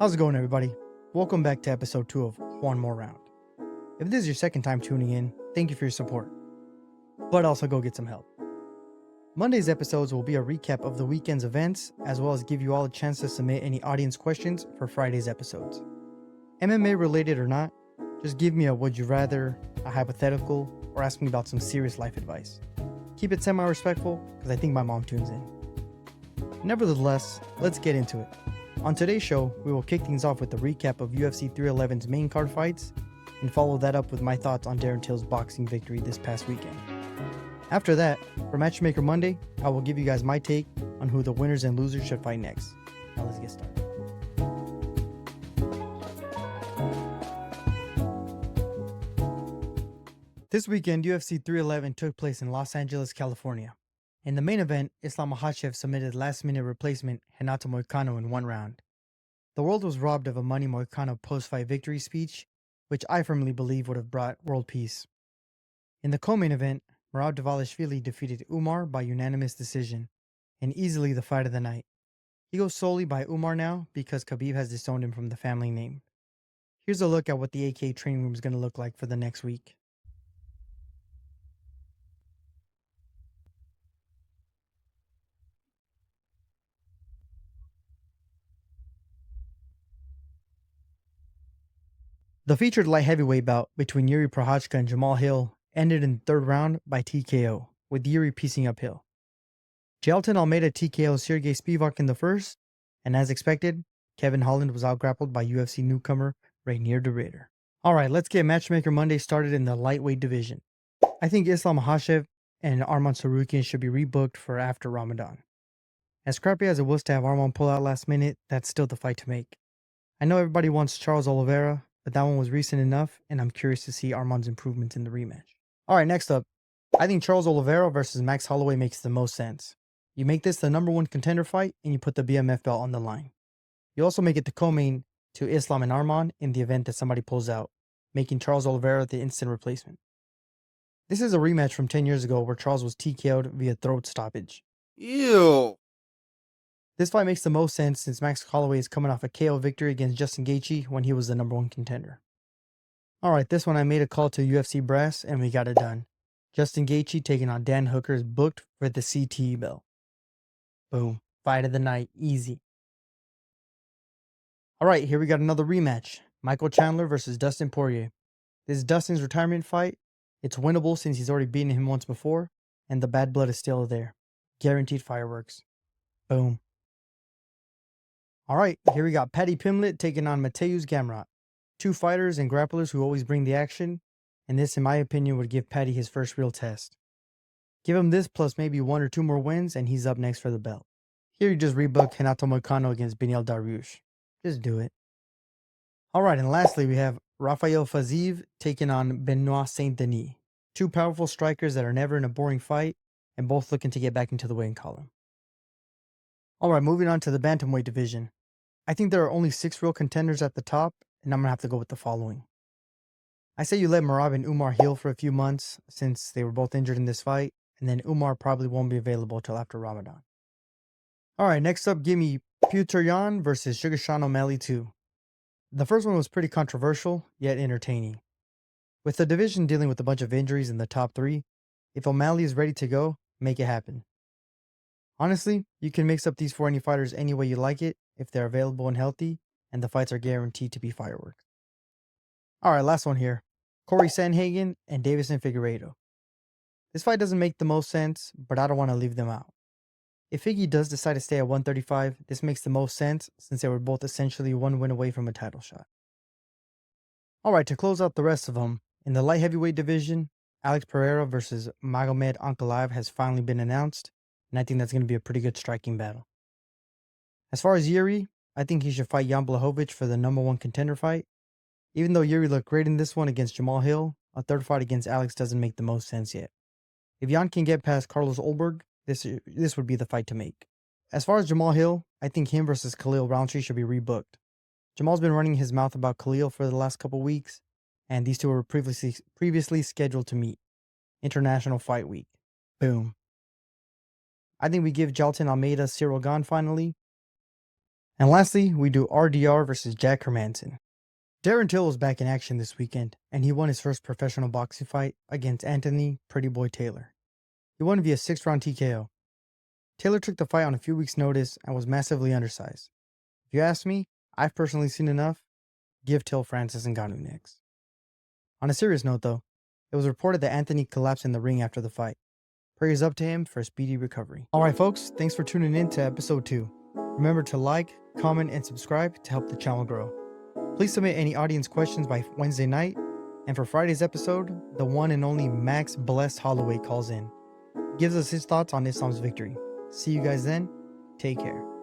How's it going, everybody? Welcome back to episode 2 of One More Round. If this is your second time tuning in, thank you for your support. But also go get some help. Monday's episodes will be a recap of the weekend's events, as well as give you all a chance to submit any audience questions for Friday's episodes. MMA related or not, just give me a would you rather, a hypothetical, or ask me about some serious life advice. Keep it semi-respectful, because I think my mom tunes in. Nevertheless, let's get into it. On today's show, we will kick things off with a recap of UFC 311's main card fights, and follow that up with my thoughts on Darren Till's boxing victory this past weekend. After that, for Matchmaker Monday, I will give you guys my take on who the winners and losers should fight next. Now let's get started. This weekend, UFC 311 took place in Los Angeles, California. In the main event, Islam Makhachev submitted last-minute replacement Renato Moicano in one round. The world was robbed of a Money Moicano post-fight victory speech, which I firmly believe would have brought world peace. In the co-main event, Merab defeated Umar by unanimous decision, and easily the fight of the night. He goes solely by Umar now because Khabib has disowned him from the family name. Here's a look at what the AK training room is going to look like for the next week. The featured light heavyweight bout between Yuri Prochazka and Jamal Hill ended in the third round by TKO, with Yuri piecing up Hill. Jailton Almeida TKO Sergey Spivak in the first, and as expected, Kevin Holland was outgrappled by UFC newcomer Rainier de Ridder. Alright, let's get Matchmaker Monday started in the lightweight division. I think Islam Makhachev and Arman Tsarukyan should be rebooked for after Ramadan. As crappy as it was to have Arman pull out last minute, that's still the fight to make. I know everybody wants Charles Oliveira, but that one was recent enough, and I'm curious to see Arman's improvements in the rematch. Alright, next up, I think Charles Oliveira versus Max Holloway makes the most sense. You make this the number one contender fight, and you put the BMF belt on the line. You also make it the co-main to Islam and Arman in the event that somebody pulls out, making Charles Oliveira the instant replacement. This is a rematch from 10 years ago where Charles was TKO'd via throat stoppage. Ew. This fight makes the most sense since Max Holloway is coming off a KO victory against Justin Gaethje when he was the number one contender. Alright, this one I made a call to UFC brass and we got it done. Justin Gaethje taking on Dan Hooker is booked for the CTE belt. Boom. Fight of the night. Easy. Alright, here we got another rematch. Michael Chandler versus Dustin Poirier. This is Dustin's retirement fight. It's winnable since he's already beaten him once before, and the bad blood is still there. Guaranteed fireworks. Boom. Alright, here we got Paddy Pimblett taking on Mateusz Gamrot. Two fighters and grapplers who always bring the action, and this in my opinion would give Paddy his first real test. Give him this plus maybe one or two more wins and he's up next for the belt. Here you just rebook Renato Moicano against Beneil Dariush. Just do it. Alright, and lastly we have Rafael Fiziev taking on Benoit Saint-Denis. Two powerful strikers that are never in a boring fight, and both looking to get back into the weighing column. Alright, moving on to the Bantamweight division. I think there are only 6 real contenders at the top, and I'm going to have to go with the following. I say you let Merab and Umar heal for a few months, since they were both injured in this fight, and then Umar probably won't be available till after Ramadan. Alright, next up, give me Petr Yan versus Sugar Sean O'Malley 2. The first one was pretty controversial, yet entertaining. With the division dealing with a bunch of injuries in the top 3, if O'Malley is ready to go, make it happen. Honestly, you can mix up these 4 any fighters any way you like it if they're available and healthy, and the fights are guaranteed to be fireworks. Alright, last one here. Corey Sandhagen and Davison Figueiredo. This fight doesn't make the most sense, but I don't want to leave them out. If Figgy does decide to stay at 135, this makes the most sense since they were both essentially one win away from a title shot. Alright, to close out the rest of them, in the light heavyweight division, Alex Pereira versus Magomed Ankalaev has finally been announced, and I think that's going to be a pretty good striking battle. As far as Yuri, I think he should fight Jan Blachowicz for the number one contender fight. Even though Yuri looked great in this one against Jamal Hill, a third fight against Alex doesn't make the most sense yet. If Jan can get past Carlos Olberg, this would be the fight to make. As far as Jamal Hill, I think him versus Khalil Roundtree should be rebooked. Jamal's been running his mouth about Khalil for the last couple weeks, and these two were previously scheduled to meet. International Fight Week. Boom. I think we give Jailton Almeida Cyril Gane finally. And lastly, we do RDR versus Jack Hermanson. Darren Till was back in action this weekend, and he won his first professional boxing fight against Anthony Pretty Boy Taylor. He won via 6-round TKO. Taylor took the fight on a few weeks' notice and was massively undersized. If you ask me, I've personally seen enough. Give Till Francis Ngannou next. On a serious note though, it was reported that Anthony collapsed in the ring after the fight. Prayers up to him for a speedy recovery. Alright folks, thanks for tuning in to episode 2. Remember to like, comment, and subscribe to help the channel grow. Please submit any audience questions by Wednesday night, and for Friday's episode, the one and only Max Blessed Holloway calls in. Gives us his thoughts on Islam's victory. See you guys then. Take care.